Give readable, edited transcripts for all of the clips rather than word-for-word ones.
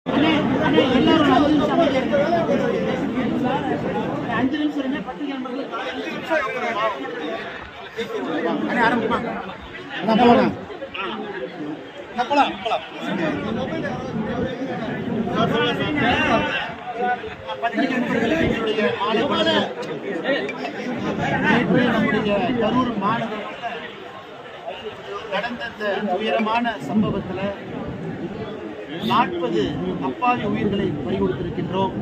கரூர் மாநகரில் நடந்த இந்த துயரமான சம்பவத்தில் 40 அப்பாவி உயிர்களை பறிகொடுத்திருக்கின்றோம்.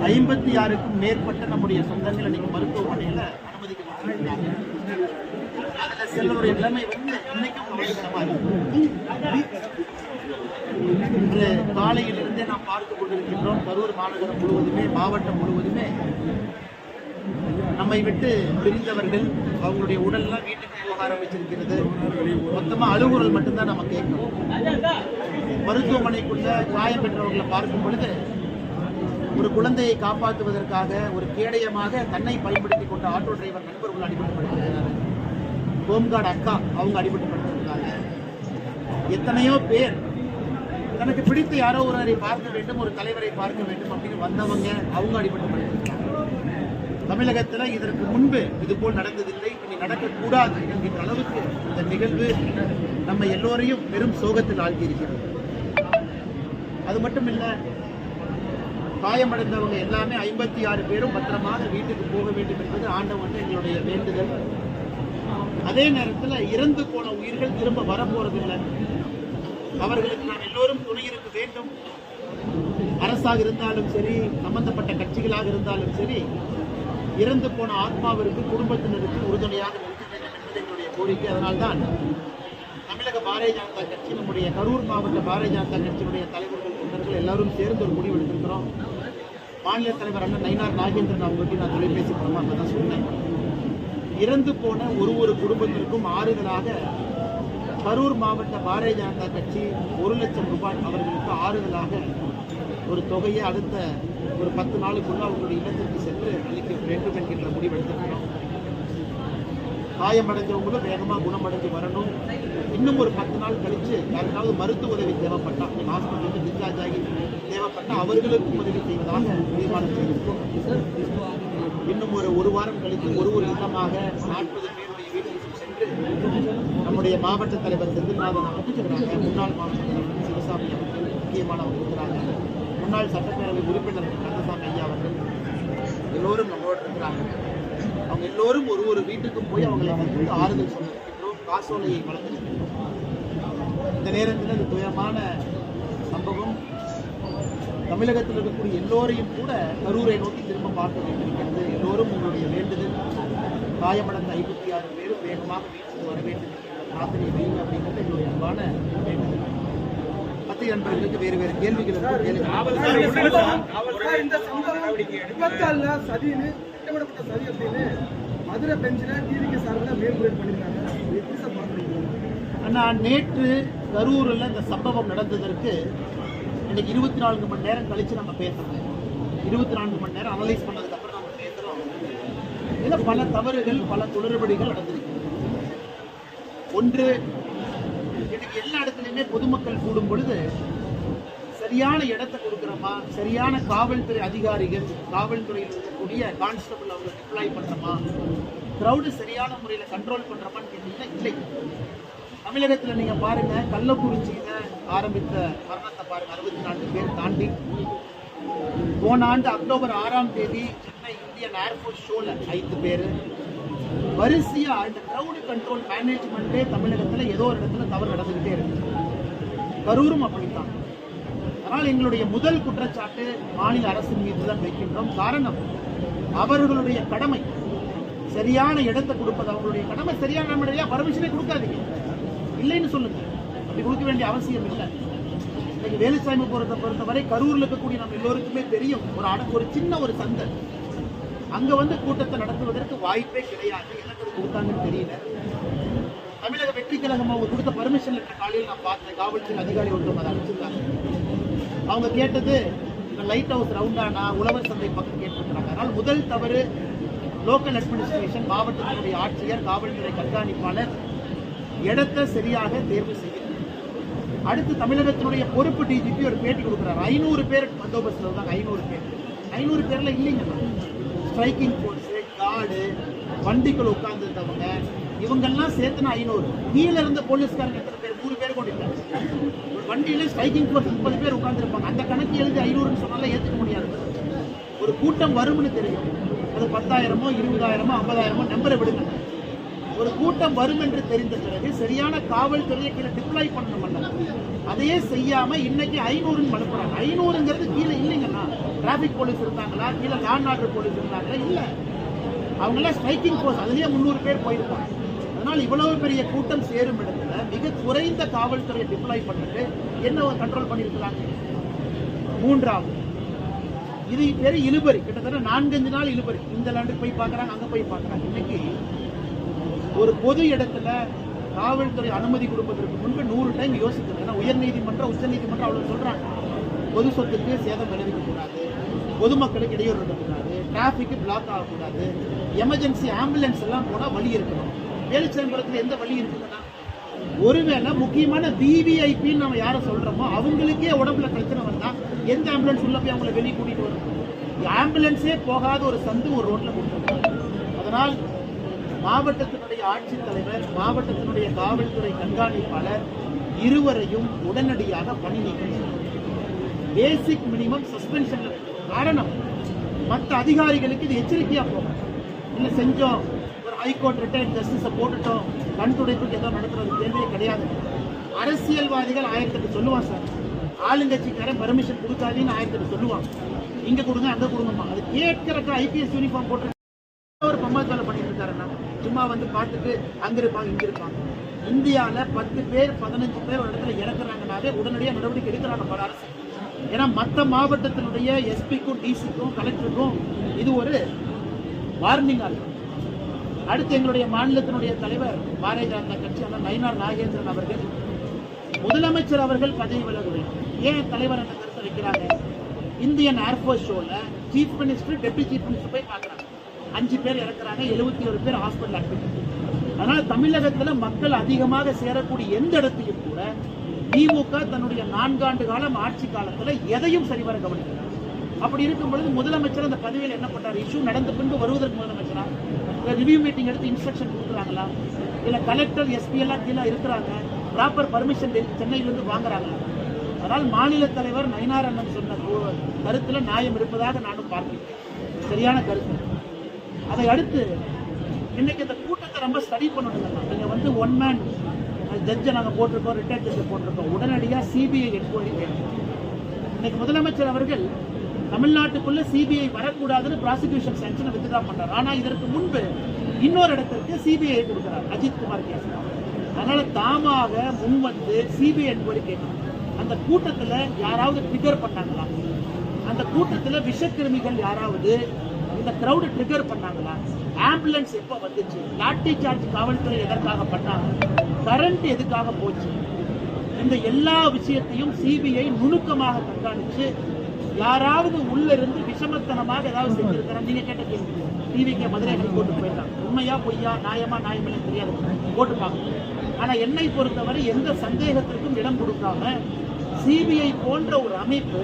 56க்கும் மேற்பட்ட நம்முடைய சொந்தங்கள் இன்னைக்கு மருத்துவமனையில் அனுமதிக்கப்பட்டிருக்கிறாங்க. அதில் சிலருடைய நிலைமை இன்னைக்கும் கவலைக்கிடமா இருக்கு. இன்று காலையிலிருந்தே நாம் பார்த்து கொண்டிருக்கின்றோம். கரூர் மாநகரம் முழுவதுமே, மாவட்டம் முழுவதுமே நம்மை விட்டு பிரிந்தவர்கள் அவங்களுடைய உடல்லாம் வீட்டுக்கு போக ஆரம்பிச்சிருக்கிறது. மொத்தமாக அழுகுறல் மட்டும்தான் நம்ம கேட்கணும். மருத்துவமனைக்குள்ள காயம் பெற்றவர்களை பார்க்கும் பொழுது ஒரு குழந்தையை காப்பாற்றுவதற்காக ஒரு கேடயமாக தன்னை பயன்படுத்தி கொண்ட ஆட்டோ டிரைவர் நண்பர்கள் அடிபட்டுப்படுத்திருக்கிறார். ஹோம்கார்டு அக்கா அவங்க அடிபட்டுப்படுத்திருக்காங்க. எத்தனையோ பேர் தனக்கு பிடித்த யாரோ ஒருவரை பார்க்க வேண்டும், ஒரு தலைவரை பார்க்க வேண்டும் அப்படின்னு வந்தவங்க அவங்க அடிபட்டுப்படுத்திருக்காங்க. தமிழகத்தில் இதற்கு முன்பு இதுபோல் நடந்ததில்லை, இனி நடக்கக்கூடாது என்கின்ற அளவுக்கு இந்த நிகழ்வு நம்ம எல்லோரையும் பெரும் சோகத்தில் ஆழ்த்தியிருக்கிறது. அது மட்டும் இல்லை, காயமடைந்தவங்க எல்லாமே 56 பேரும் பத்திரமாக வீட்டுக்கு போக வேண்டும் என்பது ஆண்டவன் எங்களுடைய வேண்டுதல். அதே நேரத்தில் இறந்து போன உயிர்கள் திரும்ப வரப்போறதில்லை. அவர்களுக்கு நாம் எல்லோரும் துணை இருக்க வேண்டும். அரசாக இருந்தாலும் சரி, சம்பந்தப்பட்ட கட்சிகளாக இருந்தாலும் சரி, இறந்து போன ஆத்மாவிற்கு குடும்பத்தினருக்கு உறுதுணையாக நிற்க வேண்டும் என்பது எங்களுடைய கோரிக்கை. அதனால்தான் தமிழக பாரதிய ஜனதா கட்சி, நம்முடைய கரூர் மாவட்ட பாரதிய ஜனதா கட்சியினுடைய தலைவர்கள், தொண்டர்கள் எல்லாரும் சேர்ந்து ஒரு முடிவு எடுத்திருக்கிறோம். மாநில தலைவர் அண்ணன் நயினார் நாகேந்திரன் அவங்ககிட்ட நான் தொலைபேசி மூலமாக தான் சொன்னேன். இறந்து போன ஒரு குடும்பத்திற்கும் ஆறுதலாக கரூர் மாவட்ட பாரதிய ஜனதா கட்சி 1 லட்சம் ரூபாய் அவர்களுக்கு ஆறுதலாக ஒரு தொகையை அடுத்த ஒரு 10 நாளுக்குள்ள அவங்களுடைய இல்லத்திற்கு சென்று அளிக்க வேண்டும் என்கின்ற முடிவு எடுத்திருக்கிறோம். காயமடைஞ்சவங்களும் வேகமாக குணமடைஞ்சு வரணும். இன்னும் ஒரு 10 நாள் கழிச்சு யாருக்காவது மருத்துவ உதவி தேவைப்பட்டா, ஹாஸ்பிட்டலுக்கு டிஸ்சார்ஜ் ஆகி தேவைப்பட்டா அவர்களுக்கும் உதவி செய்வதாக தீர்மானம் செய்திருக்கோம். இன்னும் ஒரு வாரம் கழித்து ஒரு இல்லமாக 40 பேருடைய வீட்டுக்கு சென்று நம்முடைய மாவட்ட தலைவர் செந்தில்நாதன் அமைச்சிருக்கிறாங்க, முன்னாள் மாவட்ட தலைவர் சிவசாமி அவர்கள் முக்கியமானவர்கள் இருக்கிறாங்க, முன்னாள் சட்டப்பேரவை உறுப்பினர் கந்தசாமி ஐயா அவர்கள் எல்லோரும் நம்மளோடு இருக்கிறாங்க. அவங்க எல்லோரும் ஒரு வீட்டுக்கும் போய் அவங்களை வந்து ஆறுதல் சொல்லியிருக்கின்றோம், காசோலையை வழங்கியிருக்கின்றோம். இந்த நேரத்தில் இந்த துயரமான சம்பவம் தமிழகத்தில் இருக்கக்கூடிய எல்லோரையும் கூட கரூரை நோக்கி திரும்ப பார்க்க வேண்டியிருக்கிறது. எல்லோரும் உங்களுடைய வேண்டுதல், காயமடைந்த 56 பேரும் வேகமாக வீட்டுக்கு வர வேண்டும் என்கின்ற பிரார்த்தனை வைங்க அப்படிங்கிறது எங்களுடைய அன்பான வேண்டுதல். பத்திரிகை நண்பர்களுக்கு வேறு கேள்விகள் நேற்று கரூரில் இந்த சம்பவம் நடந்ததற்கு இன்னைக்கு 24 மணி நேரம் கழிச்சு நம்ம பேசுறோம். 24 மணி நேரம் அனலைஸ் பண்ணதுக்கு அப்புறம் நம்ம பேசுறோம். இதுல பல தவறுகள், பல குளறுபடிகள் நடந்திருக்கு. ஒன்று, இன்னைக்கு எல்லா இடத்துலையுமே பொதுமக்கள் கூடும் பொழுது சரியான இடத்தை கொடுக்குறோமா, சரியான காவல்துறை அதிகாரிகள், காவல்துறையில் இருக்கக்கூடிய கான்ஸ்டபிள் அவங்க டிப்ளாய் பண்ணுறோமா, க்ரௌடு சரியான முறையில் கண்ட்ரோல் பண்ணுறோமான்னு கேட்டீங்கன்னா இல்லை. தமிழகத்தில் நீங்கள் பாருங்கள், கள்ளக்குறிச்சியில் ஆரம்பித்த மரணத்தை பாருங்கள், 64 பேர் தாண்டி போன ஆண்டு அக்டோபர் 6ஆம் தேதி சென்னை இந்தியன் ஏர்ஃபோர்ஸ் ஷோவில் 5 பேர். வரிசையாக இந்த க்ரௌடு கண்ட்ரோல் மேனேஜ்மெண்ட்டே தமிழகத்தில் ஏதோ ஒரு இடத்துல தவறு நடந்துக்கிட்டே இருக்கு. கரூரும் அப்படித்தான். அதனால் எங்களுடைய முதல் குற்றச்சாட்டு மாநில அரசின் மீது தான் வைக்கின்றோம். காரணம், அவர்களுடைய கடமை சரியான இடத்தை கொடுப்பது அவங்களுடைய கடமை. சரியான முறையா பர்மிஷனே கொடுக்காதீங்க, இல்லைன்னு சொல்லுங்க. அப்படி கொடுக்க வேண்டிய அவசியம் இல்லை. இன்னைக்கு வேலுசாமி பொறுத்தவரை கரூரில் இருக்கக்கூடிய நம்ம எல்லோருக்குமே தெரியும், ஒரு சின்ன ஒரு சந்தை, அங்க வந்து கூட்டத்தை நடத்துவதற்கு வாய்ப்பே கிடையாது. எனக்கு கொடுத்தாங்கன்னு தெரியல. தமிழக வெற்றி கழகம் அவங்க கொடுத்த பர்மிஷன் லெட்டர் காலையில் நான் பார்த்தேன். காவல்துறை அதிகாரி ஒருத்தவங்க அதை அனுப்பிச்சிருக்காங்க. அவங்க கேட்டது இந்த லைட் ஹவுஸ் ரவுண்டானா, உழவர் சந்தை பக்கம் கேட்டிருக்கிறாங்க. அதனால் முதல் தவறு லோக்கல் அட்மினிஸ்ட்ரேஷன், மாவட்டத்தினுடைய ஆட்சியர், காவல்துறை கண்காணிப்பாளர் இடத்தை சரியாக தேர்வு செய்ய. அடுத்து தமிழகத்தினுடைய பொறுப்பு டிஜிபி ஒரு பேட்டி கொடுக்குறாரு. 500 பேர் பந்தோபஸ்தில் இருந்தாங்க. 500 பேர்ல இல்லைங்க, ஸ்ட்ரைக்கிங் ஃபோர்ஸ், கார்டு, வண்டிக்குள்ள உட்கார்ந்துருந்தவங்க இவங்கெல்லாம் சேர்த்துனா 500. கீழே இருந்த போலீஸ்காரங்க எத்தனை பேர்? 100 பேர் கொண்டிருக்காங்க. ஒரு வண்டியில ஸ்ட்ரைக்கிங் ஃபோர்ஸ் 30 பேர் உட்கார்ந்துருப்பாங்க. அந்த கணக்கு எழுதி 500ன்னு சொன்னால ஏற்றுக்க முடியாது. ஒரு கூட்டம் வரும்னு தெரியும். அது 10,000மோ 20,000மோ 50,000மோ நம்பரை விடுங்க. ஒரு கூட்டம் வரும் என்று தெரிந்த பிறகு சரியான காவல்துறையை கீழே டிப்ளாய் பண்ணணும். அதையே செய்யாம இன்னைக்கு 500ன்னு அனுப்புறாங்க. 500ங்கிறது கீழே இல்லைங்கண்ணா. டிராபிக் போலீஸ் இருந்தாங்களா? கீழே லா அண்ட் ஆர்டர் போலீஸ் இருந்தாங்களா? இல்ல, அவங்களாம் ஸ்ட்ரைக்கிங் ஃபோர்ஸ். அதுலயே 300 பேர் போயிருப்பாங்க. அதனால் இவ்வளவு பெரிய கூட்டம் சேரும் இடத்துல மிக குறைந்த காவல்துறையை டிப்ளாய் பண்ணிட்டு என்ன கண்ட்ரோல் பண்ணியிருக்கிறாங்க. மூன்றாவது, இது பேரு இழுபறி. கிட்டத்தட்ட 4-5 நாள் இழுபறி. இந்த லேண்டுக்கு போய் பார்க்கறாங்க, அங்க போய் பார்க்கறாங்க. இன்னைக்கு ஒரு பொது இடத்துல காவல்துறை அனுமதி கொடுப்பதற்கு முன்பு 100 டைம் யோசிக்கணும். ஏன்னா உயர்நீதிமன்றம், உச்ச நீதிமன்றம் அவ்வளவு சொல்றாங்க. பொது சொத்துக்கு சேதம் விளைவிக்க கூடாது, பொதுமக்களுக்கு இடையூறு இருக்கக்கூடாது, டிராபிக் பிளாக் ஆகக்கூடாது, எமர்ஜென்சி ஆம்புலன்ஸ் எல்லாம் போனா வழி இருக்கணும். வேலுச்சம்பரத்தில் எந்த வழி இருக்குதுன்னா, ஒருவேளை முக்கியமான விவிஐபின்னு நம்ம யாரை சொல்றோமோ அவங்களுக்கே உடம்புல பிரச்சனை வந்தா எந்த ஆம்புலன்ஸ் உள்ள போய் அவங்களை வெளியே கூட்டிட்டு வரும்? ஆம்புலன்ஸே போகாத ஒரு சந்து ஒரு ரோட்ல கொடுத்துருக்காங்க. அதனால் மாவட்டத்தினுடைய ஆட்சித்தலைவர், மாவட்டத்தினுடைய காவல்துறை கண்காணிப்பாளர் இருவரையும் உடனடியாக பணி நீக்கம் செய்யணும். பேசிக் மினிமம் சஸ்பென்ஷன்ல. காரணம், மற்ற அதிகாரிகளுக்கு இது எச்சரிக்கையா போகும். இல்ல செஞ்சோம், ஒரு ஹைகோர்ட் ரிட்டையர்ட் ஜஸ்டிஸை போட்டுட்டோம், கண் துடைப்புக்கு ஏதோ நடத்துறது தேவையே கிடையாது. அரசியல்வாதிகள் 1008 சொல்லுவான் சார். ஆளுங்கட்சிக்காரன் பெர்மிஷன் கொடுக்காதீன்னு 1008 சொல்லுவாங்க. இங்க கொடுங்க, அங்க கொடுங்கம்மா. அது கேட்கறக்கு ஐபிஎஸ் யூனிஃபார்ம் போட்டு ஒரு பம்மாத்தால பண்ணிட்டு இருக்காருன்னா சும்மா வந்து பார்த்துட்டு அங்க இருப்பாங்க, இங்க இருப்பாங்க. இந்தியாவில 10 பேர் 15 பேர் ஒரு இடத்துல இறக்குறாங்கனாவே உடனடியாக நடவடிக்கை எடுக்கிறாங்க பல அரசு. ஏன்னா மற்ற மாவட்டத்தினுடைய எஸ்பிக்கும், டிசிக்கும், கலெக்டருக்கும் இது ஒரு வார்னிங் ஆகும். அடுத்து எங்களுடைய மாநிலத்தினுடைய தலைவர் பாரதிய ஜனதா கட்சி நயினார் நாகேந்திரன் அவர்கள், முதலமைச்சர் அவர்கள் பதவி விலக வேண்டும். ஏன் தலைவர் அந்த கருத்தை வைக்கிறாங்க? இந்தியன் ஏர்போர்ஸ் ஷோல chief minister, deputy chief minister போய் பார்க்குறாங்க. 5 பேர் இறக்குறாங்க, 71 பேர் ஹாஸ்பிட்டல் அட்மிட். அதனால தமிழகத்துல மக்கள் அதிகமாக சேரக்கூடிய எந்த இடத்தையும் கூட திமுக தன்னுடைய 4 ஆண்டு காலம் ஆட்சி காலத்துல எதையும் சரிவர கவனிக்கிறார். அப்படி இருக்கும் பொழுது முதலமைச்சர் அந்த பதவியில் என்ன பண்றாரு? இஷ்யூ நடந்த பின்பு வருவதற்கு முதலமைச்சரா ரிவ்யூ மீட்டிங் எடுத்து இன்ஸ்ட்ரக்ஷன் கொடுக்குறாங்களா? இல்ல கலெக்டர், எஸ்பி எல்லாம் கீழே இருக்கிறாங்க, ப்ராப்பர் பர்மிஷன் சென்னையிலிருந்து வாங்குறாங்களா? அதனால் மாநில தலைவர் நயினார் அண்ணன் சொன்ன கருத்துல நியாயம் இருப்பதாக நானும் பார்க்கிறேன். சரியான கருத்து. அதை அடுத்து இன்னைக்கு இந்த கூட்டத்தை ரொம்ப ஸ்டடி பண்ணணுங்க. நீங்க வந்து 1 மேன் ஜட்ஜை நாங்கள் போட்டிருக்கோம், ரிட்டையர்ட் ஜட்ஜை போட்டிருக்கோம். உடனடியாக சிபிஐ என்கொயரி வேணும். இன்னைக்கு முதலமைச்சர் அவர்கள் தமிழ்நாட்டுக்குள்ள சிபிஐ வரக்கூடாதுன்னு ப்ராசிக்யூஷன் சாங்ஷனை வித்ட்ரா பண்றாரு. ஆனா இதற்கு முன்பு இன்னொரு இடத்திற்கு சிபிஐ கொடுக்கிறார், அஜித் குமார் கேஸ். அதனால தாமாக முன் வந்து சிபிஐ என்கொயரி கேட்கணும். அந்த கூட்டத்துல யாராவது ட்ரிகர் பண்ணாங்களா? அந்த கூட்டத்துல விஷக்கிருமிகள் யாராவது இந்த கிரௌட் ட்ரிகர் பண்ணாங்களா? ஆம்புலன்ஸ் எப்போ வந்துச்சு? லாட்டி சார்ஜ் காவல்துறை எதற்காக பண்ணாங்க? கரண்ட் எதுக்காக போச்சு? இந்த எல்லா விஷயத்தையும் சிபிஐ நுணுக்கமாக கண்காணிச்சு யாராவது உள்ள இருந்து விஷமத்தனமாக ஏதாவது செஞ்சிருக்கிறாங்க. நீங்க கேட்ட கேள்வி டிவிக்கு மதுரை ஹைகோர்ட்டு போயிருக்காங்க. உண்மையா பொய்யா, நியாயமா நியாயமில்லை தெரியாது, போட்டுப்பாங்க. ஆனா என்னை பொறுத்தவரை எந்த சந்தேகத்திற்கும் இடம் கொடுக்காம சிபிஐ போன்ற ஒரு அமைப்பு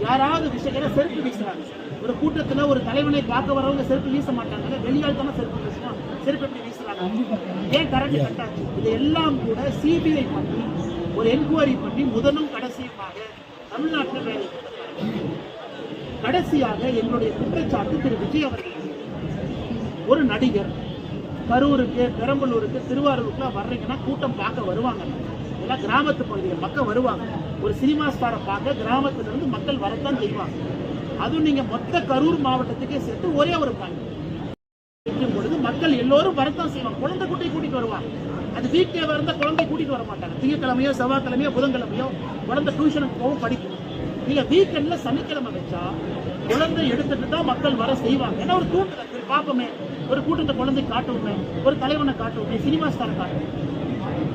யாராவது விஷயங்களை செருப்பு வீசுறாங்க. ஒரு கூட்டத்தில் ஒரு தலைவனை பார்க்க வரவங்க செருப்பு வீச மாட்டாங்க, வெளியால் தானே செருப்பு வீசுவாங்க. செருப்பு எப்படி வீசுறாங்க? ஏன் கரண்ட் கட்டாச்சு? இதெல்லாம் கூட சிபிஐ பண்ணி ஒரு என்கொயரி பண்ணி முதலும் கடைசியுமாக தமிழ்நாட்டில் வேலை. கடைசியாக எங்களுடைய குற்றச்சாட்டு, திரு விஜய் அவர்கள் ஒரு நடிகர் கரூருக்கு, பெரம்பலூருக்கு, திருவாரூருக்குலாம் வர்றீங்கன்னா கூட்டம் பார்க்க வருவாங்க. எல்லாம் கிராமத்து பகுதிகள் மக்கள் வருவாங்க. ஒரு சினிமா ஸ்டாரை பார்க்க கிராமத்திலிருந்து மக்கள் வரத்தான் செய்வாங்க. அதுவும் நீங்க மொத்த கரூர் மாவட்டத்துக்கே சேர்த்து ஒரே ஒரு பாயிண்ட் வைக்கும் பொழுது மக்கள் எல்லோரும் வரத்தான் செய்வாங்க. குழந்தை குட்டியை கூட்டிட்டு வருவாங்க. அது வீட்டே இருந்தால் குழந்தை கூட்டிட்டு வர மாட்டாங்க. திங்கக்கிழமையோ செவ்வாய்க்கிழமையோ புதன்கிழமையோ குழந்தை டியூஷனுக்கு போகும், படிக்கும். நீங்க வீக்கெண்ட்ல சனிக்கிழமை வச்சா குழந்தை எடுத்துட்டு தான் மக்கள் வர செய்வாங்க. ஏன்னா ஒரு தூண்டுதல், பார்ப்போமே, ஒரு கூட்டத்தை குழந்தை காட்டுவோமே, ஒரு தலைவனை காட்டுவோமே, சினிமா ஸ்டாரை காட்டுவோம்.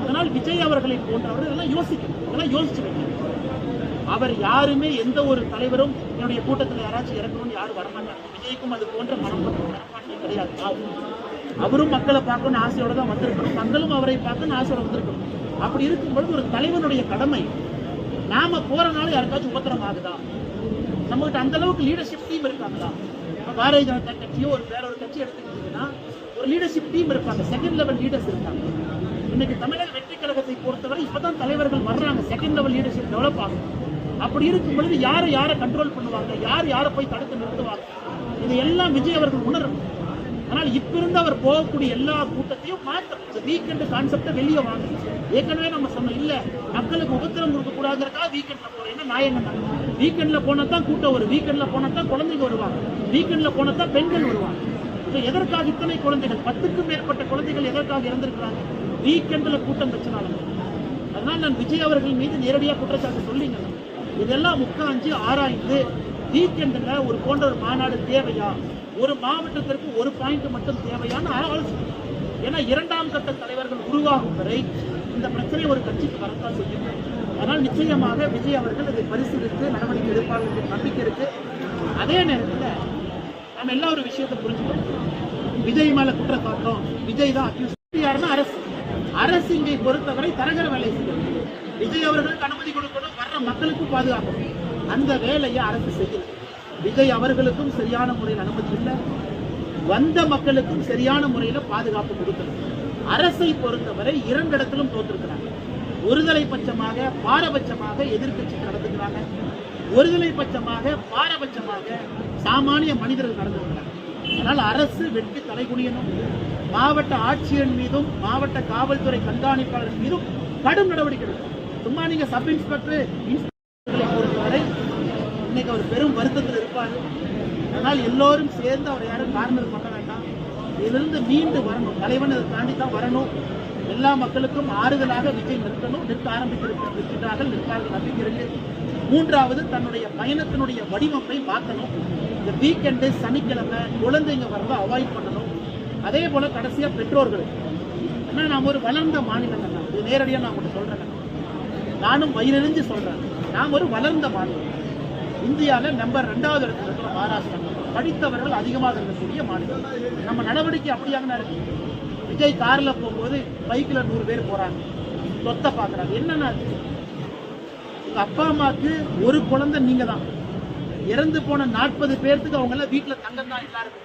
அதனால் விஜய் அவர்களை போன்றவர்கள் இதெல்லாம் யோசிக்கணும், இதெல்லாம் யோசிச்சு வைக்கணும். அவர் யாருமே, எந்த ஒரு தலைவரும் என்னுடைய கூட்டத்தில் யாராச்சும் இறக்கணும்னு யாரும் வரமாட்டாங்க. விஜய்க்கும் அது போன்ற மனப்பான்மை கிடையாது. அவரும் மக்களை பார்க்கணும்னு ஆசையோட தான் வந்திருக்கணும், மக்களும் அவரை பார்க்கணும்னு ஆசையோட வந்திருக்கணும். அப்படி இருக்கும்பொழுது ஒரு தலைவனுடைய கடமை, நாம போறனால யாருக்காச்சும் உபத்திரம் ஆகுதா, நம்மகிட்ட அந்த அளவுக்கு லீடர்ஷிப் டீம் இருக்காங்களா? பாரதிய ஜனதா கட்சியோ வேற ஒரு கட்சி எடுத்துக்கிட்டீங்கன்னா ஒரு லீடர்ஷிப் டீம் இருப்பாங்க, செகண்ட் லெவல் லீடர்ஸ் இருக்காங்க. இன்னைக்கு தமிழக வெற்றி கழகத்தை பொறுத்தவரை இப்பதான் தலைவர்கள் வர்றாங்க, செகண்ட் லெவல் லீடர்ஷிப் டெவலப் ஆகும். அப்படி இருக்கும் பொழுது யாரை கண்ட்ரோல் பண்ணுவாங்க, யாரை போய் தடுத்து நிறுத்துவாங்க, இது எல்லாம் விஜய் அவர்கள் உணரும். ஆனால் இப்ப இருந்து அவர் போகக்கூடிய எல்லா கூட்டத்தையும் மாற்றம், வீக்கெண்ட் கான்செப்டை வெளியே வாங்க. ஏற்கனவே நம்ம சொன்னோம், இல்ல மக்களுக்கு உபத்திரம் கொடுக்க கூடாதுக்காக வீக்கெண்ட்ல போறோம். என்ன நாயங்க, வீக்கெண்ட்ல போனா தான் கூட்டம் வரும், வீக்கெண்ட்ல போனா தான் குழந்தைங்க வருவாங்க, வீக்கெண்ட்ல போனா தான் பெண்கள் வருவாங்க. எதற்காக இத்தனை குழந்தைகள், 10க்கும் மேற்பட்ட குழந்தைகள் எதற்காக இறந்திருக்கிறாங்க? வீக்கெண்ட்ல கூட்டம் வச்சனால. அதனால நான் விஜய் அவர்கள் மீது நேரடியாக குற்றச்சாட்டு சொல்லிங்க. இதெல்லாம் உட்கார்ந்து ஆராய்ந்து வீக்கெண்ட்ல ஒரு போன்ற ஒரு மாநாடு தேவையா, ஒரு மாவட்டத்திற்கு ஒரு பாயிண்ட் மட்டும் தேவையான ஆலோசனை. ஏன்னா 2ஆம் கட்ட தலைவர்கள் உருவாகும் வரை இந்த பிரச்சனை ஒரு கட்சிக்கு வரத்தான் செய்யும். அதனால் நிச்சயமாக விஜய் அவர்கள் அதை பரிசீலித்து நடவடிக்கை எடுப்பார்கள் என்ற நம்பிக்கை இருக்கு. அதே நேரத்தில் நம்ம எல்லா ஒரு விஷயத்தை புரிஞ்சுக்கணும், விஜய் மேல குற்றச்சாட்டம், விஜய் தான் அக்யூஸ், யாருன்னா அரசு இங்கே பொறுத்தவரை தரகர வேலை செய்யும். விஜய் அவர்களுக்கு அனுமதி கொடுக்கணும், வர்ற மக்களுக்கும் பாதுகாக்கணும். அந்த வேலையை அரசு செய்யல. விஜய் அவர்களுக்கும் சரியான முறையில் அனுமதி இல்லை, வந்த மக்களுக்கும் சரியான முறையில் பாதுகாப்பு கொடுக்கல. அரசை பொறுத்தவரை 2 இடத்திலும் தோற்றிருக்கிறாங்க. ஒருதலை பட்சமாக பாரபட்சமாக எதிர்கட்சி நடந்துக்கிறாங்க, ஒருதலை பட்சமாக பாரபட்சமாக சாமானிய மனிதர்கள் நடந்துக்கிறாங்க. அதனால் அரசு வெற்றி தலைகுனியணும். மாவட்ட ஆட்சியர் மீதும் மாவட்ட காவல்துறை கண்காணிப்பாளர் மீதும் கடும் நடவடிக்கை எடுக்கும். சும்மா நீங்க சப் இன்ஸ்பெக்டர் பொறுத்தவரை இன்னைக்கு அவர் பெரும் வருத்தத்தில் இருப்பார். அதனால் எல்லோரும் சேர்ந்து அவர் யாரும் கார்னர் பண்ண வேண்டாம், இதிலிருந்து மீண்டு வரணும். தலைவன் அதை தாண்டி தான் வரணும். எல்லா மக்களுக்கும் ஆறுதலாக விஜய் நிற்க ஆரம்பித்திருக்கிறார்கள், நிற்பார்கள், நம்பிக்கை இருக்கு. 3வது தன்னுடைய பயணத்தினுடைய வடிவமை மாற்றணும். இந்த வீக்கெண்டு சனிக்கிழமை குழந்தைங்க வரத அவாய்ட் பண்ணணும். அதே போல கடைசியா பெற்றோர்கள், ஏன்னா நாம் ஒரு வளர்ந்த மாநிலம், இது நேரடியாக நான் உங்களுக்கு சொல்றேன், நானும் வயிறறிஞ்சு சொல்றேன், நாம் ஒரு வளர்ந்த மாநிலம். இந்தியாவில் நம்பர் 2வது இடத்துல இருக்கிற மகாராஷ்டிரா, படித்தவர்கள் அதிகமாக இருக்கக்கூடிய மாநிலம். நம்ம நடவடிக்கை அப்படியாக இருக்கு. விஜய் கார்ல போகும்போது பைக்ல 100 பேர் போறாங்க, சொத்தை பாக்குறாங்க. என்னன்னா உங்க அப்பா அம்மாவுக்கு ஒரு குழந்தை நீங்க தான், இறந்து போன 40 பேர்த்துக்கு அவங்க எல்லாம் வீட்டுல தங்கம் தான் எல்லாருக்கும்.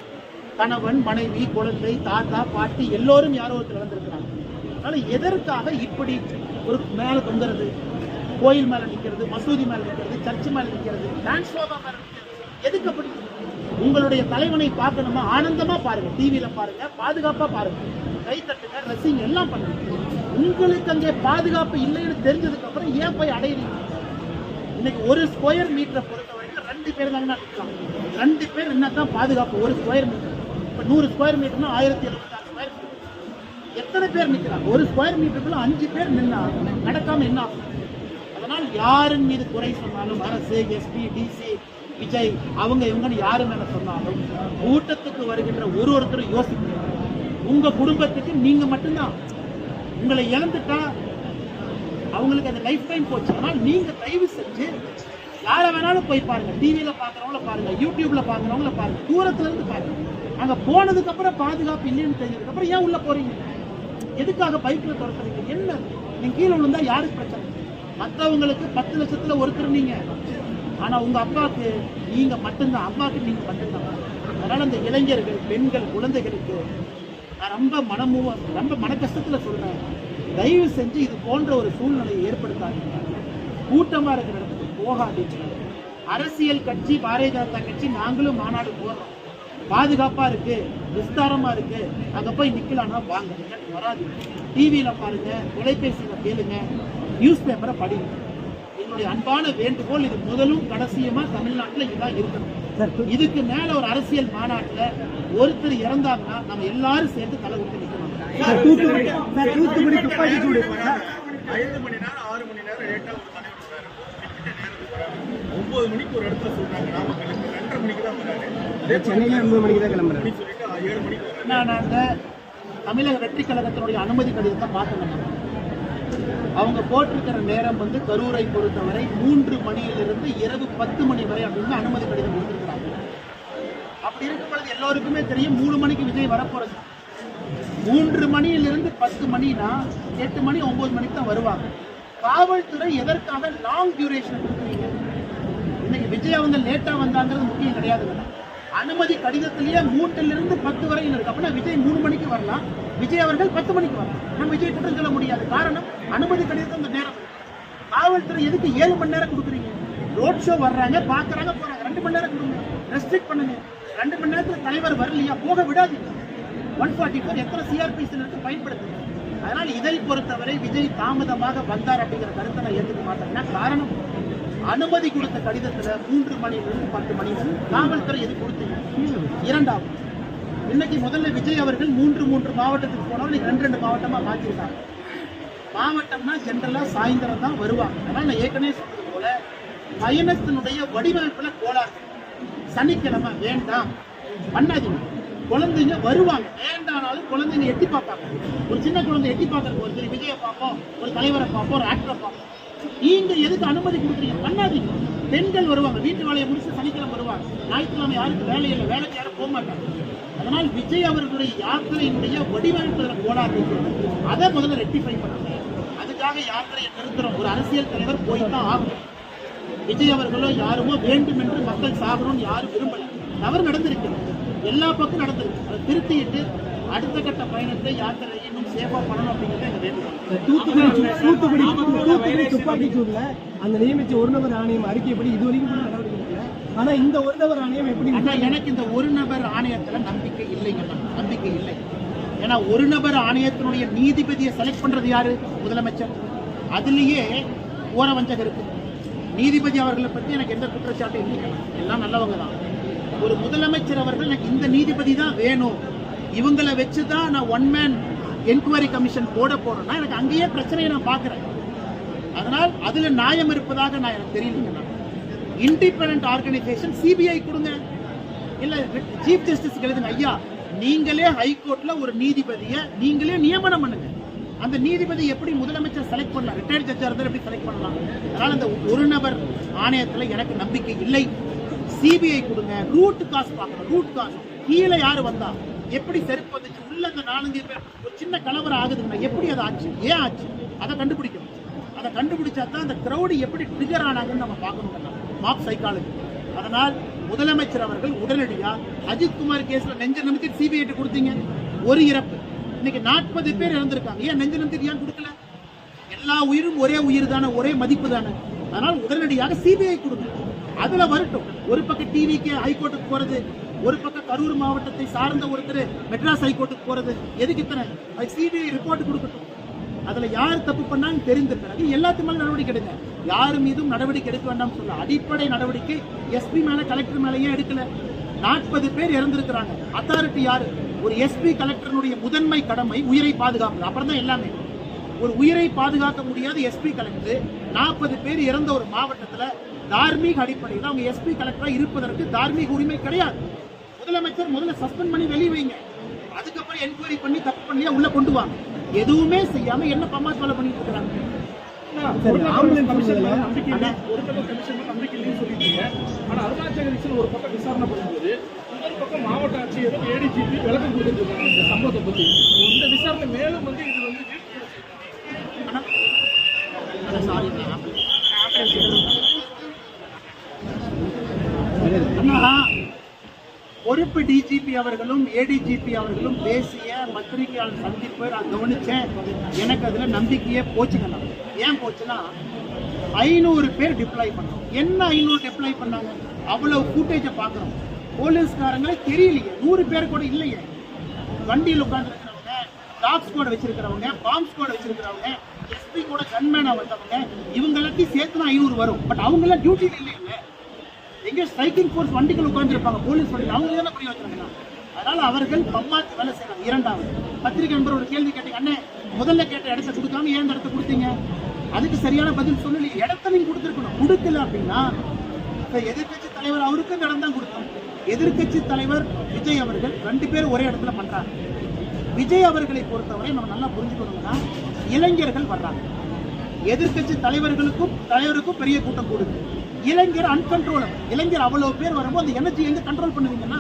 கணவன், மனைவி, குழந்தை, தாத்தா, பாட்டி எல்லோரும் யாரோ ஒருத்தர் இறந்திருக்கிறாங்க. அதனால எதற்காக இப்படி ஒரு மேல தொங்குறது, கோயில் மேல நிக்கிறது, மசூதி மேல நிக்கிறது, சர்ச்சு மேல நிக்கிறது, டான்ஸ் ஷோபா மேல நிக்கிறது, எதுக்கு அப்படி? உங்களுடைய தலைவனை பார்க்கணுமா, ஆனந்தமா பாருங்க, டிவியில பாருங்க, பாதுகாப்பா பாருங்க, கை தட்டுங்க, ரசிங்க, எல்லாம் பண்ணுங்க. உங்களுக்கு அங்கே பாதுகாப்பு இல்லைன்னு தெரிஞ்சதுக்கு அப்புறம் ஏன் போய் அடையிறீங்க? இன்னைக்கு ஒரு ஸ்கொயர் மீட்டரை பொறுத்த வரைக்கும் 2 பேர் தாங்க நிற்கலாம். 2 பேர் என்னதான் பாதுகாப்பு ஒரு ஸ்கொயர் மீட்டர்? இப்போ 100 ஸ்கொயர் மீட்டர்னா 1076 ஸ்கொயர் மீட்டர். எத்தனை பேர் நிற்கிறாங்க? ஒரு ஸ்கொயர் மீட்டருக்குள்ள 5 பேர் நின்னா நடக்காம என்ன ஆகும்? அதனால் யாரின் மீது குறை சொன்னாலும், அரசு, எஸ்பி, டிசி, விஜய் அவங்க இவங்கன்னு யாரு மேல சொன்னாலும், கூட்டத்துக்கு வருகின்ற ஒருத்தரும் யோசிக்கணும். உங்க குடும்பத்துக்கு நீங்க மட்டும்தான். உங்களை இழந்துட்டா அவங்களுக்கு அந்த லைஃப் டைம் போச்சு. ஆனால் நீங்க தயவு செஞ்சு யாரை வேணாலும் போய் பாருங்க, டிவியில பாக்குறவங்கள பாருங்க, யூடியூப்ல பாக்குறவங்கள பாருங்க, தூரத்துல இருந்து பாருங்க. அங்க போனதுக்கு அப்புறம் பாதுகாப்பு இல்லைன்னு தெரிஞ்சதுக்கு அப்புறம் ஏன் உள்ள போறீங்க? எதுக்காக பைக்ல துரத்துறீங்க? என்ன நீங்க கீழே விழுந்தா யாருக்கு பிரச்சனை? மற்றவங்களுக்கு 10 லட்சத்துல ஒருத்தர் நீங்க, ஆனா உங்க அப்பாவுக்கு நீங்க மட்டும்தான், அம்மாவுக்கு நீங்க மட்டும்தான். அதனால அந்த இளைஞர்கள், பெண்கள், குழந்தைகளுக்கு நான் ரொம்ப மன கஷ்டத்துல சொல்றேன், தயவு செஞ்சு இது போன்ற ஒரு சூழ்நிலையை ஏற்படுத்தாதீங்க. கூட்டமா இருக்கிற இடத்துக்கு போகாதீங்க. அரசியல் கட்சி, பாரதிய ஜனதா கட்சி, நாங்களும் மாநாடு போடுறோம், பாதுகாப்பா இருக்கு, விஸ்தாரமா இருக்கு, அங்க போய் நிக்கலாம்னா வாங்க, வராது. டிவியில பாருங்க, தொலைபேசியில கேளுங்க, நியூஸ் பேப்பரை படிங்க. என்னுடைய அன்பான வேண்டுகோள், இது முதலும் கடைசியுமா தமிழ்நாட்டில் இதுதான் இருக்கணும். இதுக்கு மேல ஒரு அரசியல் மாநாட்டுல ஒருத்தர் இறந்தாங்கன்னா நம்ம எல்லாரும் சேர்ந்து தலை கொடுத்து நிற்கணும். 5 மணி நேரம் 6 மணி நேரம் லேட்டா ஒரு தலைவர் வராரு, 9 மணிக்கு ஒரு இடத்துல சொல்றாங்க நாமக்கலுக்கு, 2:30 மணிக்கு தான் வராரு. அதே சென்னையில 9 மணிக்கு தான் கிளம்புறாரு சொல்லிட்டு 7 மணிக்கு வராரு. நான் அந்த தமிழக வெற்றி கழகத்தினுடைய அனுமதி கடிதத்தை பார்க்கணும். அவங்க போட்டிருக்கிற நேரம் வந்து கரூரை பொறுத்தவரை 3 மணியிலிருந்து இரவு 10 மணி வரை அப்படின்னு அனுமதி கடிதம் கொடுத்திருக்கிறாங்க. அப்படி இருக்கும் பொழுது எல்லோருக்குமே தெரியும் 3 மணிக்கு விஜய் வரப்போறது. 3 மணியிலிருந்து 10 மணினா 8 மணி 9 மணிக்கு தான் வருவாங்க. காவல்துறை எதற்காக லாங் டியூரேஷன் கொடுக்குறீங்க? இன்னைக்கு விஜய் அவங்க லேட்டா வந்தாங்கிறது முக்கியம் கிடையாதுங்க. அனுமதி கடிதத்திலேயே 3லிருந்து 10 வரையில் இருக்கு. அப்படின்னா விஜய் 3 மணிக்கு வரலாம், விஜய் அவர்கள் 10 மணிக்கு வரலாம். நம்ம விஜய் குற்றம் சொல்ல முடியாது. காரணம் அனுமதி கடிதத்தை அந்த நேரம். காவல்துறை எதுக்கு 7 மணி நேரம் கொடுக்குறீங்க? ரோட் ஷோ வர்றாங்க, பாக்குறாங்க, போறாங்க. 2 மணி நேரம் கொடுங்க, ரெஸ்ட்ரிக்ட் பண்ணுங்க. 2 மணி நேரத்துல தலைவர் வரலையா, போக விடாதீங்க. 144 எத்தனை சிஆர்பிசி இருக்கு பயன்படுத்துங்க. அதனால இதை பொறுத்தவரை விஜய் தாமதமாக வந்தார் அப்படிங்கிற கருத்தை நான் ஏற்றுக்க மாட்டேன்னா காரணம் அனுமதி கொடுத்த கடிதத்துல 3 மணியிலிருந்து 10 மணி வரை காவல்துறை எது கொடுத்தீங்க? இரண்டாவது, இன்னைக்கு முதல்ல விஜய் அவர்கள் 3 மாவட்டத்துக்கு போனவர் 2 மாவட்டமா மாத்திருக்காங்க. மாவட்டம்னா ஜென்ரலா சாயந்தரம் தான் வருவாங்க. அதனால நான் ஏற்கனவே சொன்னது போல பயணத்தினுடைய வடிவமைப்புல கோளாறு. சனிக்கிழமை வேண்டாம் பண்ணாதீங்க. குழந்தைங்க வருவாங்க, வேண்டானாலும் குழந்தைங்க எட்டி பார்ப்பாங்க. ஒரு சின்ன குழந்தை எட்டி பார்க்கறதுக்கு ஒரு விஜயை பார்ப்போம், ஒரு தலைவரை பார்ப்போம், ஒரு ஆக்டரை பார்ப்போம். நீங்க எதுக்கு அனுமதி கொடுக்குறீங்க? பண்ணாதீங்க. பெண்கள் வருவாங்க, வீட்டு வேலையை முடிச்சு சனிக்கிழமை வருவாங்க. ஞாயிற்றுக்கிழமை யாருக்கு வேலை இல்லை, வேலைக்கு யாரும் போக மாட்டாங்க. அதனால் விஜய் அவர்களுடைய யாத்திரையினுடைய வடிவமைப்புல கோளாறு இருக்கிறது. அதை முதல்ல ரெக்டிஃபை பண்ணுங்க. அதுக்காக யாத்திரையை நிறுத்துறோம். ஒரு அரசியல் தலைவர் போய் தான் ஆகும். விஜய் அவர்களோ யாருமோ வேண்டும் என்று மக்கள் சாகணும்னு யாரும் விரும்பல. தவறு நடந்திருக்கிறது, எல்லா பக்கம் நடந்திருக்கு. அதை திருத்திட்டு அடுத்த கட்ட பயணத்தை யாத்திரையை இன்னும் சேஃபா பண்ணணும் அப்படிங்கிறத எங்க வேண்டும். தூத்துக்குடி துப்பாக்கி சூடுல அந்த நியமிச்ச ஒரு நபர் ஆணையம் அறிக்கைப்படி இதுவரைக்கும் கூட நடவடிக்கை எடுக்கல. ஆனா இந்த ஒரு நபர் ஆணையம் எப்படி? எனக்கு இந்த ஒரு நபர் ஆணையத்துல நம்பிக்கை இல்லைங்க, நம்பிக்கை இல்லை. ஏன்னா ஒரு நபர் ஆணையத்தினுடைய நீதிபதியை செலக்ட் பண்றது யாரு? முதலமைச்சர். அதுலயே ஓர வஞ்சகம் இருக்கு. நீதிபதி அவர்களை பத்தி எனக்கு எந்த குற்றச்சாட்டும் இல்லை, எல்லாம் நல்லவங்க தான். ஒரு முதலமைச்சர் அவர்கள் எனக்கு இந்த நீதிபதி தான் வேணும், இவங்களை வச்சுதான் நான் 1 மேன் என்கொயரி கமிஷன் போட போறேன்னா எனக்கு அங்கேயே பிரச்சனையை நான் பார்க்கிறேன். அதனால் அதுல நியாயம் இருப்பதாக நான் எனக்கு தெரியலங்க. இண்டிபெண்டன்ட் ஆர்கனைசேஷன் சிபிஐ கொடுங்க, இல்ல சீஃப் ஜஸ்டிஸ் எழுதுங்க. ஐயா நீங்களே ஹைகோர்ட்ல ஒரு நீதிபதியை நீங்களே நியமனம் பண்ணுங்க. அந்த நீதிபதி எப்படி முதலமைச்சர் செலக்ட் பண்ணலாம்? ரிட்டையர்ட் ஜட்ஜா இருந்தால் எப்படி செலக்ட் பண்ணலாம்? அதனால அந்த ஒரு நபர் ஆணையத்துல எனக்கு நம்பிக்கை இல்லை. சிபிஐ கொடுங்க. ரூட் காஸ் பார்க்கணும். ரூட் காஸ் கீழே யாரு வந்தா, எப்படி செருப்பு வந்துச்சு, உள்ள அந்த 4-5 பேர் ஒரு சின்ன கலவரம் ஆகுதுன்னா எப்படி அது ஆச்சு, ஏன் ஆச்சு, அதை கண்டுபிடிக்கணும். அதை கண்டுபிடிச்சா தான் அந்த கிரௌடு எப்படி ட்ரிகர் ஆனாங்கன்னு நம்ம பார்க்கணும். Mop psychology. அதனால் முதலமைச்சர் அவர்கள் உடனடியா அஜித்குமார் கேஸ்ல நெஞ்ச நிமித்தி சிபிஐ கொடுத்தீங்க. ஒரு இறப்பு, இன்னைக்கு 40 பேர் இறந்திருக்காங்க. ஏன் நெஞ்ச நிமித்தி ஏன் கொடுக்கல? எல்லா உயிரும் ஒரே உயிர் தானே, ஒரே மதிப்பு தானே. அதனால் உடனடியாக சிபிஐ கொடுங்க. அதுல வரட்டும். ஒரு பக்கம் டிவிக்கு ஹைகோர்ட்டுக்கு போறது, ஒரு பக்கம் கரூர் மாவட்டத்தை சார்ந்த ஒருத்தர் மெட்ராஸ் ஹைகோர்ட்டுக்கு போறது, எதுக்கு இத்தனை? சிபிஐ ரிப்போர்ட் கொடுக்கட்டும். அதுல யார் தப்பு பண்ணான்னு தெரிந்த பிறகு எல்லாத்து மேல நடவடிக்கை எடுங்க. யாரு மீதும் நடவடிக்கை எடுக்க வேண்டாம் சொல்ல அடிப்படை நடவடிக்கை எஸ்பி மேல, கலெக்டர் மேல ஏன் எடுக்கல? 40 பேர் இறந்திருக்கிறாங்க. அத்தாரிட்டி யாரு? ஒரு எஸ்பி கலெக்டருடைய முதன்மை கடமை உயிரை பாதுகாப்பு. அப்புறம் தான் எல்லாமே. ஒரு உயிரை பாதுகாக்க முடியாத எஸ்பி கலெக்டர் 40 பேர் இறந்த ஒரு மாவட்டத்துல தார்மீக அடிப்படையில் அவங்க எஸ்பி கலெக்டரா இருப்பதற்கு தார்மீக உரிமை கிடையாது. முதலமைச்சர் முதல்ல சஸ்பெண்ட் பண்ணி வெளியே வைங்க, அதுக்கப்புறம் என்கொயரி பண்ணி தப்பு பண்ணியா உள்ள கொண்டு வாங்க. எதுவுமே செய்யாம என்ன பமாஸ் வேலை பண்ணிட்டு இருக்காங்க. ஒரு பக்கம் விசாரணை பண்ணும்போது இன்னொரு பக்கம் மாவட்ட ஆட்சியரும் ஏடிஜிபி விளக்கம் கொடுத்துருக்காங்க இந்த சம்பவத்தை பத்தி. இந்த விசாரணை மேலும் வந்து இது வந்து பொறுப்பு டிஜிபி அவர்களும் ஏடிஜிபி அவர்களும் பேசிய பத்திரிகையாளர் சந்திப்பை நான் கவனிச்சேன். எனக்கு அதுல நம்பிக்கையே போச்சுக்கலாம். ஏன் போச்சுன்னா 500 பேர் டிப்ளாய் பண்ணோம். என்ன 500 டிப்ளாய் பண்ணாங்க? அவ்வளவு ஃபுட்டேஜை பார்க்குறோம். போலீஸ்காரங்களே தெரியலையே, 100 பேர் கூட இல்லையே. வண்டியில் உட்கார்ந்து இருக்கிறவங்க, டாக் ஸ்குவாட் வச்சிருக்கிறவங்க, பாம்ப் ஸ்குவாட் வச்சிருக்கிறவங்க, எஸ்பி கூட கன்மேனா வந்தவங்க, இவங்க எல்லாத்தையும் சேர்த்து தான் 500 வரும். பட் அவங்க எல்லாம் டியூட்டியில் இல்லைங்க. எங்க ஸ்ட்ரைக்கிங் ஃபோர்ஸ் வண்டிகள் உட்கார்ந்து இருப்பாங்க, போலீஸ் வண்டிகள், அவங்க தானே புரிய வச்சிருக்காங்க. அதனால அவர்கள் பம்மாத்து வேலை செய்யறாங்க. இரண்டாவது, பத்திரிகை நண்பர் ஒரு கேள்வி கேட்டீங்க, அண்ணே முதல்ல கேட்ட இடத்த கொடுக்காம ஏன் இடத்த கொடுத்தீங்க? அதுக்கு சரியான பதில் சொல்லல. இடத்த நீங்க கொடுத்துருக்கணும். கொடுக்கல அப்படின்னா எதிர்கட்சி தலைவர் அவருக்கு இடம் தான் கொடுத்தோம். எதிர்கட்சி தலைவர் விஜய் அவர்கள் 2 பேர் ஒரே இடத்துல பண்றாங்க. விஜய் அவர்களை பொறுத்தவரை நம்ம நல்லா புரிஞ்சுக்கணும்னா இளைஞர்கள் வர்றாங்க. எதிர்கட்சி தலைவருக்கும் பெரிய கூட்டம் கூடுது. இளைஞர் அன்கண்ட்ரோலபிள். இளைஞர் அவ்வளவு பேர் வரும்போது அந்த எனர்ஜி எங்க கண்ட்ரோல் பண்ணுவீங்கன்னா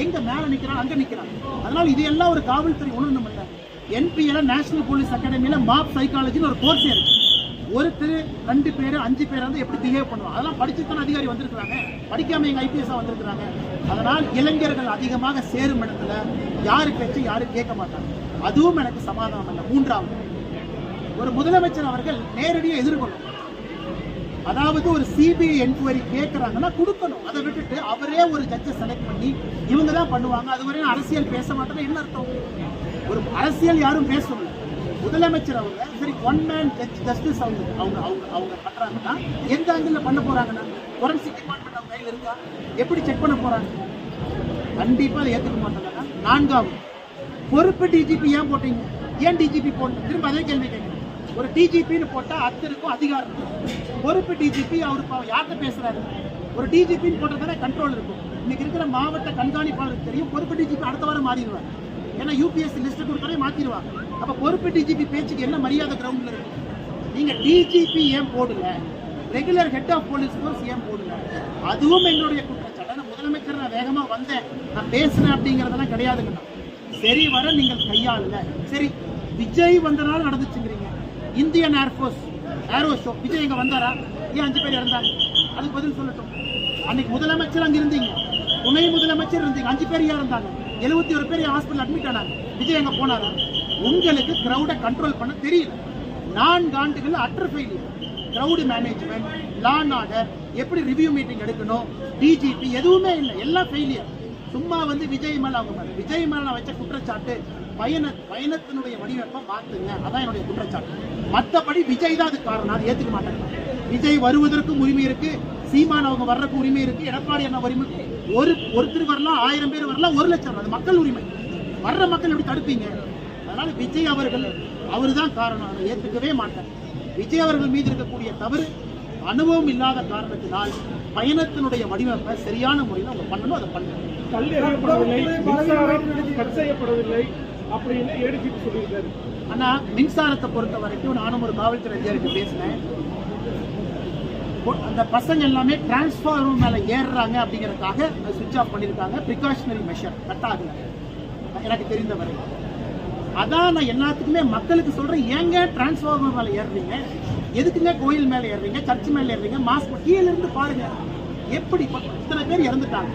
எங்க மேல நிக்கிறான் அங்க நிக்கிறான். அதனால இது எல்லாம் ஒரு காவல்துறை உணரணும் இல்ல. என்பிஎல நேஷனல் போலீஸ் அகாடமியில மாப் சைக்காலஜின்னு ஒரு கோர்ஸ் இருக்கு. ஒருத்தர் 2 பேர் 5 பேர் வந்து எப்படி பிஹேவ் பண்ணுவாங்க அதெல்லாம் படிச்சுத்தான அதிகாரி வந்திருக்காங்க, படிக்காம எங்க ஐபிஎஸ் வந்திருக்காங்க. அதனால் இளைஞர்கள் அதிகமாக சேரும் இடத்துல யாரு பேச்சு யாரும் கேட்க மாட்டாங்க. அதுவும் எனக்கு சமாதானம் இல்லை. 3வது, ஒரு முதலமைச்சர் அவர்கள் நேரடியாக எதிர்கொள்ளும். அதாவது ஒரு சிபிஐ என்கொயரி கேட்கறாங்கன்னா கொடுக்கணும். அதை விட்டுட்டு அவரே ஒரு ஜட்ஜை செலக்ட் பண்ணி இவங்க தான் பண்ணுவாங்க, அதுவரை அரசியல் பேச மாட்டேன்னு என்ன அர்த்தம்? ஒரு அரசியல் யாரும் பேசணும். முதலமைச்சர் அவங்க சரி ஒன் மேன் ஜஸ்டிஸ் அவங்க அவங்க அவங்க அவங்க பண்றாங்கன்னா எந்த ஆங்கிள் பண்ண போறாங்கன்னா ஃபோரன்சிக் டிபார்ட்மெண்ட் அவங்க கையில் இருக்கா? எப்படி செக் பண்ண போறாங்க? கண்டிப்பா அதை ஏற்றுக்க மாட்டாங்க. 4வது, பொறுப்பு டிஜிபி ஏன் போட்டீங்க? ஏன் டிஜிபி போட்டீங்க? திரும்ப அதே கேள்வி கேட்கணும். ஒரு டிஜிபின்னு போட்டா அத்தருக்கும் அதிகாரம் இருக்கும். பொறுப்பு டிஜிபி அவரு யார்கிட்ட பேசுறாரு? ஒரு டிஜிபின்னு போட்டதானே கண்ட்ரோல் இருக்கும். இன்னைக்கு இருக்கிற மாவட்ட கண்காணிப்பாளருக்கு தெரியும் பொறுப்பு டிஜிபி அடுத்த வாரம் மாறிடுவார். ஏன்னா யூபிஎஸ்சி லிஸ்ட் கொடுத்தாலே மாத்திடுவாங்க. அப்ப பொறுப்பு டிஜிபி பேச்சுக்கு என்ன மரியாதை கிரவுண்ட்ல இருக்கு? நீங்க டிஜிபி ஏன் போடல? Regular head of police force ஏன் போடல? அதுவும் என்னுடைய குற்றச்சாட்டு. முதலமைச்சர் நான் வேகமா வந்தேன், நான் பேசினேன் அப்படிங்கறதெல்லாம் கிடையாதுங்கண்ணா. சரி வர நீங்கள் கையாளல. சரி விஜய் வந்தனால நடந்துச்சுங்கிறீங்க. Indian Air Force aero show Vijay எங்க வந்தாரா? ஏன் 5 பேர் இறந்தாங்க? அதுக்கு பதில் சொல்லட்டும். அன்னைக்கு முதலமைச்சர் அங்க இருந்தீங்க, துணை முதலமைச்சர் இருந்தீங்க, 5 பேர் இருந்தாங்க, 71 பேர் ஹாஸ்பிட்டல் அட்மிட் ஆனாங்க. விஜய் எங்க போனாரா? உங்களுக்கு கிரௌட கண்ட்ரோல் பண்ண தெரியல. 4 ஆண்டுகள் utter failure. Crowd management, law and order, எப்படி ரிவ்யூ மீட்டிங் எடுக்கணும், டிஜிபி எதுவுமே இல்லை, எல்லாம் ஃபெயிலியர். சும்மா வந்து விஜய் மேல அவங்க விஜய் மேல வச்ச குற்றச்சாட்டு பயணத்தினுடைய வடிவமைப்பை மாத்துங்க, அதான் என்னுடைய குற்றச்சாட்டு. மற்றபடி விஜய் தான் அதுக்கு காரணம், அதை ஏத்துக்க மாட்டாங்க. விஜய் வருவதற்கும் உரிமை இருக்கு, சீமான் அவங்க வர்றதுக்கு உரிமை இருக்கு, எடப்பாடி என்ன உரிமை? ஒருத்தர் வரலாம், 1000 பேர் வரலாம், 1 லட்சம், அது மக்கள் உரிமை. வர்ற மக்கள் எப்படி தடுப்பீங்க? அதனால விஜய் அவர்கள் அவருதான் காரணம், அதை ஏற்றுக்கவே மாட்டேன். விஜய் அவர்கள் மீது இருக்கக்கூடிய தவறு அனுபவம் இல்லாத காரணத்தினால் பயணத்தினுடைய வடிவமைப்பை சரியான முறையில் அவங்க பண்ணணும், அதை பண்ணணும். கல் எறியப்படவில்லை, மின்சாரம் கட் செய்யப்படவில்லை அப்படின்னு ஏடிஜிபி சொல்லியிருக்காரு. ஆனா மின்சாரத்தை பொறுத்த வரைக்கும் நானும் ஒரு காவல்துறை அதிகாரிக்கு பேசினேன். அந்த பசங்க எல்லாமே டிரான்ஸ்ஃபார்மர் மேல ஏறுறாங்க அப்படிங்கறதுக்காக சுவிட்ச் ஆஃப் பண்ணிருக்காங்க. பிரிகாஷனரி மெஷர் கட் ஆகல எனக்கு தெரிந்த வரை. அதான் நான் எல்லாத்துக்குமே மக்களுக்கு சொல்றேன், ஏங்க டிரான்ஸ்ஃபார்மர் மேல ஏறுறீங்க? எதுக்குங்க கோயில் மேல ஏறுறீங்க, சர்ச் மேல ஏறுறீங்க? மாஸ்க் கீழே இருந்து பாருங்க, எப்படி இத்தனை பேர் இறந்துட்டாங்க.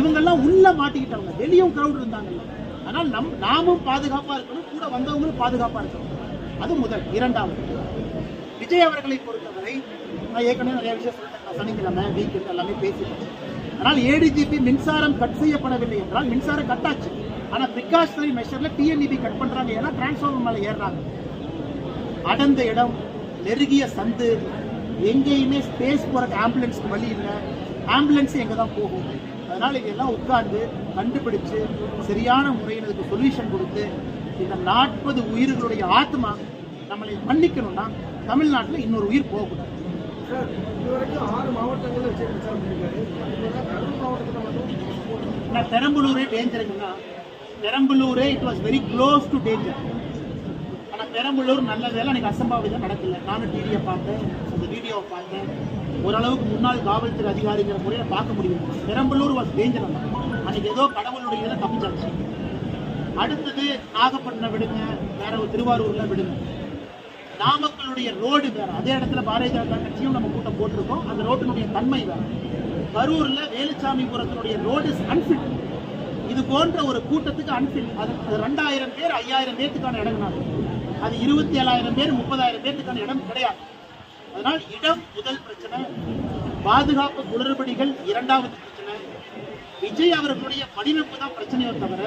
இவங்கெல்லாம் உள்ள மாட்டிக்கிட்டவங்க, வெளியும் கிரௌட் இருந்தாங்கல்ல. ஆனால் நாமும் பாதுகாப்பா இருக்கணும், கூட வந்தவங்களும் பாதுகாப்பா இருக்கணும். அது முதல். 2வது, விஜய் அவர்களை பொறுத்தவரை நான் ஏற்கனவே நிறைய விஷயம் சொல்லிட்டேன். சனிக்கிழமை வீக்கெண்ட் எல்லாமே பேசிட்டேன். ஆனால் ஏடிஜிபி மின்சாரம் கட் செய்யப்படவில்லை என்றால் மின்சாரம் கட் ஆச்சு. ஆனா பிரிகாஷனரி மெஷர்ல டிஎன்இபி கட் பண்றாங்க, ஏன்னா டிரான்ஸ்ஃபார்மர் மேல ஏறாங்க. அடர்ந்த இடம், நெருங்கிய சந்து, எங்கேயுமே ஸ்பேஸ் போறதுக்கு ஆம்புலன்ஸ்க்கு வழி இல்லை, ஆம்புலன்ஸ் எங்க தான் போகும். அதனால இதெல்லாம் உட்கார்ந்து கண்டுபிடிச்சு சரியான முறையில் இதுக்கு சொல்யூஷன் கொடுத்து இந்த 40 உயிர்களுடைய ஆத்மா நம்மளை மன்னிக்கணும்னா தமிழ்நாட்டில் இன்னொரு உயிர் போகக்கூடாது. சார், இதுவரைக்கும் 6 மாவட்டங்களில் வச்சு பிரச்சாரம் பண்ணியிருக்காரு. கரூர் மாவட்டத்தில் நான் பெரம்பலூரே டேஞ்சருங்கன்னா, பெரம்பலூரே it was very close to danger. ஆனால் பெரம்பலூர் நல்ல வேலை எனக்கு அசம்பாவிதம் நடக்கல. நானும் டிவியை பார்த்தேன், அந்த வீடியோவை பார்த்தேன். ஓரளவுக்கு முன்னாள் காவல்துறை அதிகாரிங்கிற முறையில் பார்க்க முடியும். Perambalur was danger. அன்னைக்கு ஏதோ கடவுளுடைய இதில் தப்பிச்சாச்சு. அடுத்தது நாகப்பட்டினம் விடுங்க, வேற ஒரு திருவாரூர்ல விடுங்க. நாமக்கலுடைய ரோடு வேற, அதே இடத்துல பாரதிய ஜனதா கட்சியும் நம்ம கூட்டம் போட்டிருக்கோம். அந்த ரோட்டினுடைய தன்மை வேற. கரூர்ல வேலுச்சாமிபுரத்தினுடைய ரோடு அன்ஃபிட். இது போன்ற ஒரு கூட்டத்துக்கு அன்ஃபிட். அது 2000 பேர் 5000 பேத்துக்கான இடம்னாங்க. அது 27,000 பேர் 30,000 பேத்துக்கான இடம் கிடையாது. அதனால் இடம் முதல் பிரச்சனை, பாதுகாப்பு குளறுபடிகள் 2வது பிரச்சனை. விஜய் அவர்களுடைய வடிவமைப்பு தான் பிரச்சனையோ தவிர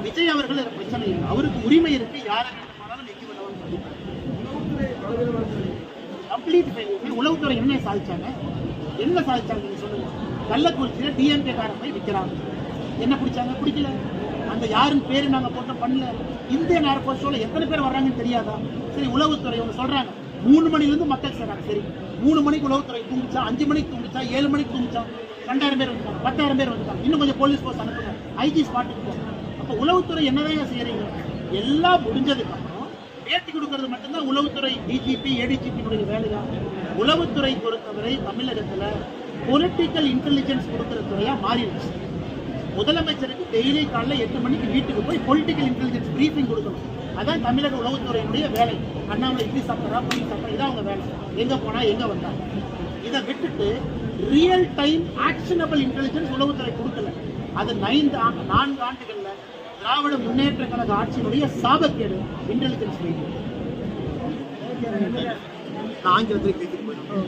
விஜய் அவர்கள் பிரச்சனை இல்லை. அவருக்கு உரிமை இருக்கு, யாரை வேண்டுமானாலும் நெக்கி விடவும். Complete failure. உளவுத்துறை என்ன சாதிச்சாங்க? என்ன சாதிச்சாங்க நீங்க சொல்லுங்க. கள்ளக்குறிச்சியில டிஎன்கே காரன் போய் விற்கிறாங்க. என்ன பிடிச்சாங்க? பிடிக்கல. அந்த யாருன்னு பேரு நாங்க போட்டோம் பண்ணல. இந்தியன் ஏர்போர்ட்ல எத்தனை பேர் வர்றாங்கன்னு தெரியாதா? சரி, உளவுத்துறை அவங்க சொல்றாங்க 3 மணிலிருந்து மக்கள் சேர்றாங்க. சரி, 3 மணிக்கு உளவுத்துறை தூங்கிச்சா, 5 மணிக்கு தூங்கிச்சா, 7 மணிக்கு தூங்கிச்சா, 2000 பேர் வந்துட்டாங்க, 10,000 பேர் வந்துட்டாங்க. இன்னும் கொஞ்சம் போலீஸ் போர்ஸ் அனுப்புங்க, ஐஜி ஸ்பாட்டுக்கு போங்க. அப்போ உளவுத்துறை என்னதான் செய்யறீங்க? எல்லாம் முடிஞ்சதுக்கு அப்புறம் பேட்டி கொடுக்கறது மட்டும்தான் உளவுத்துறை டிஜிபி ஏடிஜிபியினுடைய வேலையா? உளவுத்துறை பொறுத்தவரை தமிழகத்துல பொலிட்டிக்கல் இன்டெலிஜென்ஸ் கொடுக்கிற துறையா மாறிடுச்சு. முதலமைச்சருக்கு டெய்லி காலைல 8 மணிக்கு வீட்டுக்கு போய் பொலிட்டிக்கல் இன்டெலிஜென்ஸ் பிரீஃபிங் கொடுக்கணும். அதான் தமிழக உளவுத்துறையினுடைய வேலை. அண்ணாமலை இட்லி சாப்பிட்றா, பொய் சாப்பிட்றா, இதான் அவங்க வேலை. எங்க போனா எங்க வந்தாங்க. இதை விட்டுட்டு ரியல் டைம் ஆக்ஷனபிள் இன்டெலிஜென்ஸ் உளவுத்துறை கொடுக்கல. அது 4 ஆண்டுகள்ல திராவிட முன்னேற்ற கழக ஆட்சியினுடைய சாபக்கேடு இன்டெலிஜென்ஸ் மீடியா. நான் ஆங்கிலத்தில் பேசிட்டு போயிடுவேன்.